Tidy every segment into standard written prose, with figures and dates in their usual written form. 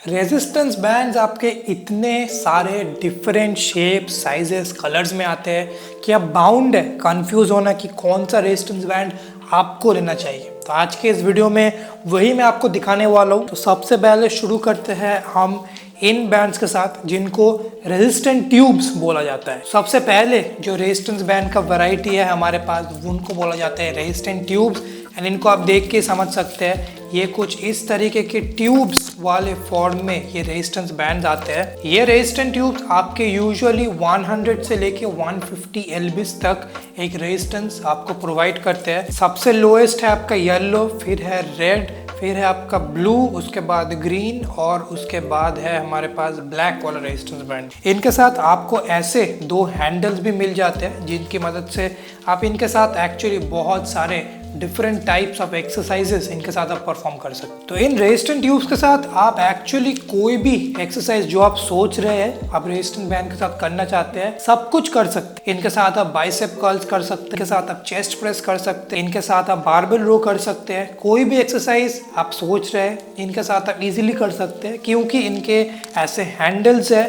Resistance bands आपके इतने सारे डिफरेंट शेप साइजेस कलर्स में आते हैं कि आप बाउंड है कंफ्यूज होना कि कौन सा रेजिस्टेंस बैंड आपको लेना चाहिए। तो आज के इस वीडियो में वही मैं आपको दिखाने वाला हूँ। तो सबसे पहले शुरू करते हैं हम इन बैंड्स के साथ जिनको रेजिस्टेंट ट्यूब्स बोला जाता है। सबसे पहले जो रेजिस्टेंस बैंड का वैरायटी है हमारे पास उनको बोला जाता है रेजिस्टेंट ट्यूब्स। एंड इनको आप देख के समझ सकते हैं ये कुछ इस तरीके के ट्यूब्स वाले फॉर्म में ये रेजिस्टेंस बैंड्स आते हैं। ये रेजिस्टेंट ट्यूब्स आपके यूजुअली 100 से लेके 150 एलबीस तक एक रेजिस्टेंस आपको प्रोवाइड करते हैं। सबसे लोएस्ट है आपका येलो, फिर है रेड, फिर है आपका ब्लू, उसके बाद ग्रीन और उसके बाद है हमारे पास ब्लैक वाला रेजिस्टेंस बैंड। इनके साथ आपको ऐसे दो हैंडल्स भी मिल जाते हैं जिनकी मदद से आप इनके साथ एक्चुअली बहुत सारे डिफरेंट टाइप्स ऑफ एक्सरसाइजेस इनके साथ आप परफॉर्म कर सकते हैं। तो इन रेजिस्टेंट ट्यूब्स के साथ आप एक्चुअली कोई भी एक्सरसाइज जो आप सोच रहे हैं आप रेजिस्टेंट बैंड के साथ करना चाहते हैं सब कुछ कर सकते हैं। इनके साथ आप बाइसेप कर्ल्स कर सकते हैं, इनके साथ आप चेस्ट प्रेस कर सकते हैं, इनके साथ आप बारबेल रो कर सकते हैं। कोई भी एक्सरसाइज आप सोच रहे हैं इनके साथ आप इजीली कर सकते हैं क्योंकि इनके ऐसे हैंडल्स है।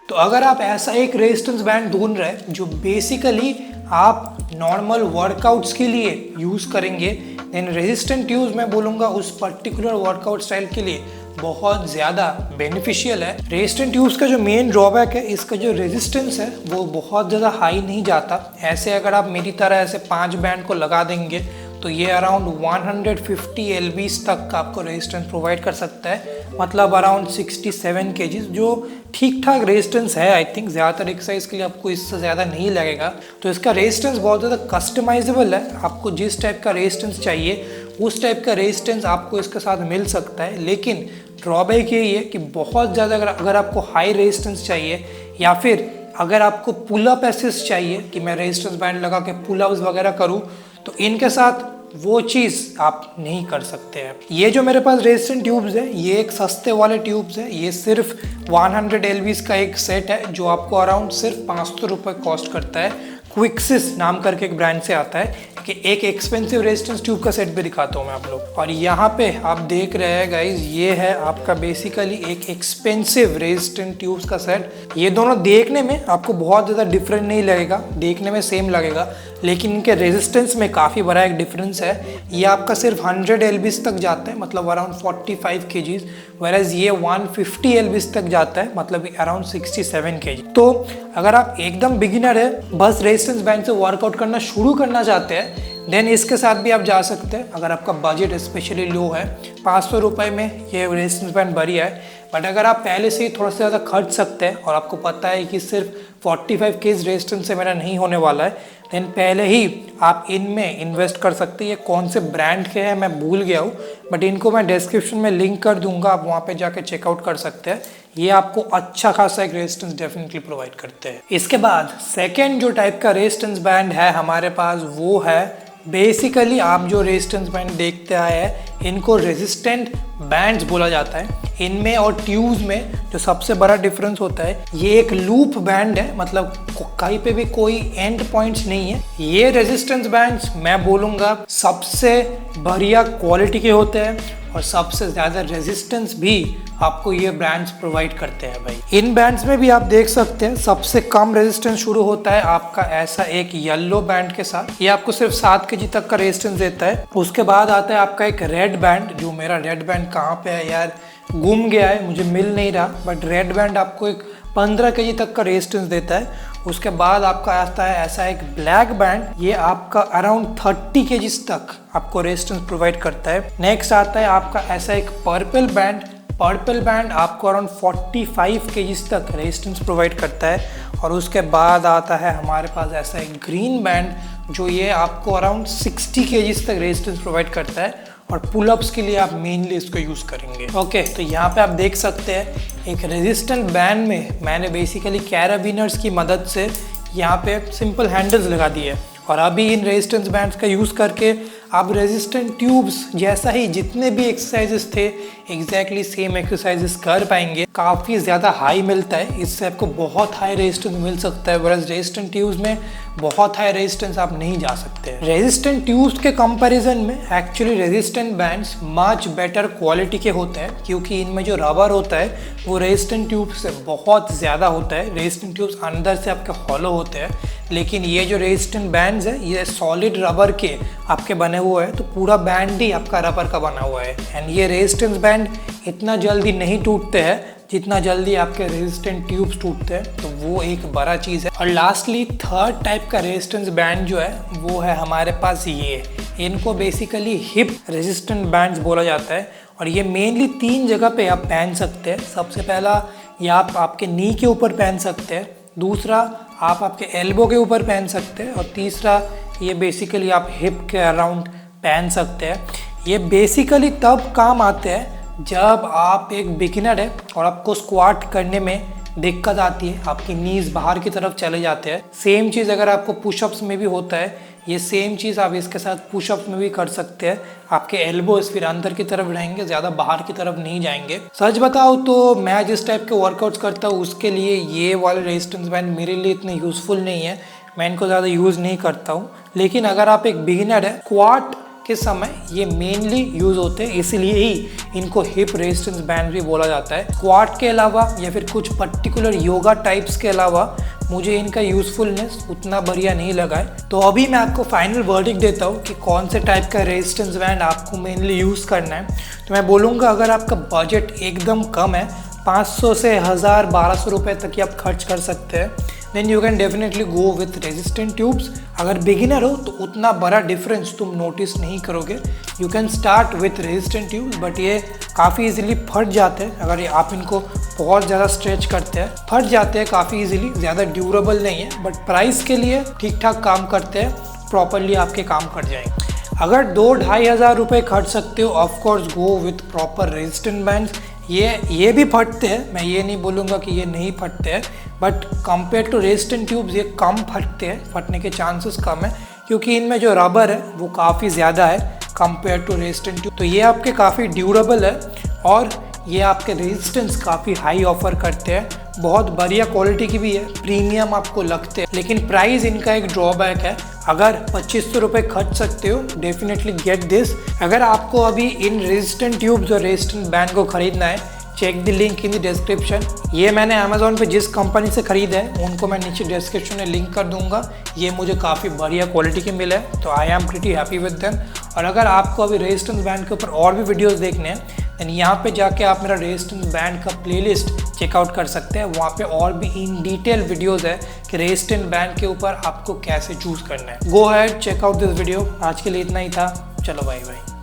तो अगर आप ऐसा एक रेजिस्टेंस बैंड ढूंढ रहे हैं जो बेसिकली आप नॉर्मल वर्कआउट्स के लिए यूज़ करेंगे देन रेजिस्टेंट ट्यूब्स मैं बोलूँगा उस पर्टिकुलर वर्कआउट स्टाइल के लिए बहुत ज़्यादा बेनिफिशियल है। रेजिस्टेंट ट्यूब्स का जो मेन ड्रॉबैक है इसका जो रेजिस्टेंस है वो बहुत ज़्यादा हाई नहीं जाता। ऐसे अगर आप मेरी तरह ऐसे 5 बैंड को लगा देंगे तो ये अराउंड 150 एलबीस तक आपको रेजिस्टेंस प्रोवाइड कर सकता है, मतलब अराउंड 67 केजीज, जो ठीक ठाक रेजिस्टेंस है। आई थिंक ज़्यादातर एक्सरसाइज के लिए आपको इससे ज़्यादा नहीं लगेगा। तो इसका रेजिस्टेंस बहुत ज़्यादा कस्टमाइजेबल है, आपको जिस टाइप का रेजिस्टेंस चाहिए उस टाइप का रेजिस्टेंस आपको इसके साथ मिल सकता है। लेकिन ड्रॉबैक यही है कि बहुत ज़्यादा अगर आपको हाई रेजिस्टेंस चाहिए या फिर अगर आपको पुल अप एसिस्ट चाहिए कि मैं रेजिस्टेंस बैंड लगा के पुल अप्स वगैरह करूँ तो इनके साथ वो चीज़ आप नहीं कर सकते हैं। ये जो मेरे पास रेजिस्टेंट ट्यूब्स है ये एक सस्ते वाले ट्यूब्स है। ये सिर्फ 100 एलबीस का एक सेट है जो आपको अराउंड सिर्फ 500 रुपये कॉस्ट करता है। क्विक्सिस नाम करके एक ब्रांड से आता है कि एक एक्सपेंसिव रेजिस्टेंस ट्यूब का सेट भी दिखाता हूँ मैं आप लोग। और यहाँ पे आप देख रहे हैं गाइज ये है आपका बेसिकली एक एक्सपेंसिव रेजिस्टेंट ट्यूब्स का सेट। ये दोनों देखने में आपको बहुत ज़्यादा डिफरेंट नहीं लगेगा, देखने में सेम लगेगा, लेकिन इनके रेजिस्टेंस में काफ़ी बड़ा एक डिफरेंस है। ये आपका सिर्फ 100 एलबीस तक जाता है, मतलब अराउंड 45 केजीज, वेराज ये 150 एलबीस तक जाता है, मतलब अराउंड 67 केजी। तो अगर आप एकदम बिगिनर है बस रेजिस्टेंस बैंड से वर्कआउट करना शुरू करना चाहते हैं देन इसके साथ भी आप जा सकते हैं। अगर आपका बजट स्पेशली लो है 500 रुपये में ये रेजिस्टेंस बैंड बढ़िया है। बट अगर आप पहले से ही थोड़ा सा ज़्यादा खर्च सकते हैं और आपको पता है कि सिर्फ 45 केज रेजिस्टेंस से मेरा नहीं होने वाला है देन पहले ही आप इनमें इन्वेस्ट कर सकते हैं। ये कौन से ब्रांड के हैं मैं भूल गया हूँ बट इनको मैं डिस्क्रिप्शन में लिंक कर दूंगा, आप वहाँ पे जाके चेकआउट कर सकते हैं। ये आपको अच्छा खासा एक रेजिस्टेंस डेफिनेटली प्रोवाइड करते हैं। इसके बाद सेकेंड जो टाइप का रेजिस्टेंस बैंड है हमारे पास वो है बेसिकली आप जो रेजिस्टेंस बैंड देखते आए हैं इनको रेजिस्टेंट बैंड्स बोला जाता है। इनमें और ट्यूब्स में जो सबसे बड़ा डिफरेंस होता है ये एक लूप बैंड है, मतलब कहीं पे भी कोई एंड पॉइंट्स नहीं है। ये रेजिस्टेंस बैंड्स मैं बोलूँगा सबसे बढ़िया क्वालिटी के होते हैं और सबसे ज़्यादा रेजिस्टेंस भी आपको ये ब्रांड्स प्रोवाइड करते हैं भाई। इन बैंड्स में भी आप देख सकते हैं सबसे कम रेजिस्टेंस शुरू होता है आपका ऐसा एक येलो बैंड के साथ, ये आपको सिर्फ 7 केजी तक का रेजिस्टेंस देता है। उसके बाद आता है आपका एक रेड बैंड, जो मेरा रेड बैंड कहाँ पे है यार गुम गया है, मुझे मिल नहीं रहा, बट रेड बैंड आपको एक 15 केजी तक का रेजिस्टेंस देता है। उसके बाद आपका आता है ऐसा एक ब्लैक बैंड, ये आपका अराउंड 30 केजीज तक आपको रेजिस्टेंस प्रोवाइड करता है। नेक्स्ट आता है आपका ऐसा एक पर्पल बैंड, पर्पल बैंड आपको अराउंड 45 केजीज तक रेजिस्टेंस प्रोवाइड करता है। और उसके बाद आता है हमारे पास ऐसा एक ग्रीन बैंड जो ये आपको अराउंड 60 केजीज तक रेजिस्टेंस प्रोवाइड करता है और पुलअप्स के लिए आप मेनली इसको यूज़ करेंगे। ओके, तो यहाँ पे आप देख सकते हैं एक रेजिस्टेंट बैंड में मैंने बेसिकली कैराबिनर्स की मदद से यहाँ पे सिंपल हैंडल्स लगा दिए और अभी इन रेजिस्टेंस बैंड्स का यूज़ करके आप रेजिस्टेंट ट्यूब्स जैसा ही जितने भी एक्सरसाइजेस थे एग्जैक्टली सेम एक्सरसाइजेस कर पाएंगे। काफ़ी ज़्यादा हाई मिलता है, इससे आपको बहुत हाई रेजिस्टेंस मिल सकता है। वरस रेजिस्टेंट ट्यूब्स में बहुत हाई रेजिस्टेंस आप नहीं जा सकते। रेजिस्टेंट ट्यूब्स के कंपैरिजन में actually resistant bands much better quality के होते हैं, क्योंकि इनमें जो रबर होता है वो रेजिस्टेंट ट्यूब से बहुत ज़्यादा होता है। रेजिस्टेंट ट्यूब्स अंदर से आपके हॉलो होते हैं, लेकिन ये जो रेजिस्टेंट बैंड्स है ये सॉलिड रबर के आपके बने हुए हैं, तो पूरा बैंड ही आपका रबर का बना हुआ है। एंड ये रेजिस्टेंस बैंड इतना जल्दी नहीं टूटते हैं जितना जल्दी आपके रेजिस्टेंट ट्यूब्स टूटते हैं, तो वो एक बड़ा चीज़ है। और लास्टली थर्ड टाइप का रेजिस्टेंस बैंड जो है वो है हमारे पास ये, इनको बेसिकली हिप रेजिस्टेंट बैंड्स बोला जाता है। और ये मेनली 3 जगह पे आप पहन सकते हैं। सबसे पहला ये आप आपके नी के ऊपर पहन सकते हैं, दूसरा आप आपके एल्बो के ऊपर पहन सकते हैं, और तीसरा ये बेसिकली आप हिप के अराउंड पहन सकते हैं। ये बेसिकली तब काम आते हैं जब आप एक बिगिनर है और आपको स्क्वाट करने में दिक्कत आती है, आपकी नीज बाहर की तरफ चले जाते हैं। सेम चीज़ अगर आपको पुशअप्स में भी होता है, ये सेम चीज़ आप इसके साथ पुशअप्स में भी कर सकते हैं। आपके एल्बोज फिर अंदर की तरफ रहेंगे, ज़्यादा बाहर की तरफ नहीं जाएंगे। सच बताओ तो मैं जिस टाइप के वर्कआउट्स करता हूँ उसके लिए ये वाले रेजिस्टेंस बैंड मेरे लिए इतने यूज़फुल नहीं है, मैं इनको ज़्यादा यूज़ नहीं करता हूँ। लेकिन अगर आप एक बिगिनर है, स्क्वाट के समय ये मेनली यूज होते हैं, इसीलिए ही इनको हिप रेजिस्टेंस बैंड भी बोला जाता है। स्क्वाट के अलावा या फिर कुछ पर्टिकुलर योगा टाइप्स के अलावा मुझे इनका यूजफुलनेस उतना बढ़िया नहीं लगा है। तो अभी मैं आपको फाइनल वर्डिक्ट देता हूँ कि कौन से टाइप का रेजिस्टेंस बैंड आपको मेनली यूज़ करना है। तो मैं बोलूँगा अगर आपका बजट एकदम कम है, 500 से 1000 1200 रुपये तक ही आप खर्च कर सकते हैं, then you can definitely go with resistant tubes. अगर बिगिनर हो तो उतना बड़ा डिफरेंस तुम नोटिस नहीं करोगे। You can start with resistant tubes, but ये काफ़ी इजीली फट जाते हैं अगर आप इनको बहुत ज़्यादा स्ट्रेच करते हैं, फट जाते हैं काफ़ी इजीली, ज़्यादा ड्यूरेबल नहीं है, बट प्राइस के लिए ठीक ठाक काम करते हैं, प्रॉपरली आपके काम कर जाएंगे। अगर 2-2.5 हज़ार रुपये खर्च सकते हो, of course go with proper resistant bands. ये भी फटते हैं, मैं ये नहीं बोलूँगा कि ये नहीं फटते हैं, but compare to resistant tubes ये कम फटते हैं, फटने के चांसेस कम है, क्योंकि इनमें जो रबर है वो काफ़ी ज़्यादा है कंपेयर टू रेजिस्टेंट ट्यूब। तो ये आपके काफ़ी ड्यूरेबल है और ये आपके रेजिस्टेंस काफ़ी हाई ऑफर करते हैं, बहुत बढ़िया क्वालिटी की भी है, प्रीमियम आपको लगते हैं। लेकिन प्राइस इनका एक ड्रॉबैक है, अगर 2500 रुपये खर्च सकते हो डेफिनेटली गेट दिस। अगर आपको अभी इन रेजिस्टेंट ट्यूब्स और रेजिस्टेंट बैंड को खरीदना है, check the link in the description. ये मैंने अमेजोन पे जिस कंपनी से खरीदा है उनको मैं नीचे डिस्क्रिप्शन में लिंक कर दूंगा। ये मुझे काफ़ी बढ़िया क्वालिटी के मिले हैं, तो I am pretty happy with them. और अगर आपको अभी रेजिस्टेंस बैंड के ऊपर और भी वीडियोस देखने हैं, देन यहाँ पे जाके आप मेरा रेजिस्टेंस बैंड का प्लेलिस्ट चेकआउट कर सकते हैं। वहाँ पे और भी इन डिटेल वीडियोस है कि रेजिस्टेंस बैंड के ऊपर आपको कैसे चूज़ करना है। Go ahead, checkout this video. आज के लिए इतना ही था, चलो बाय बाय।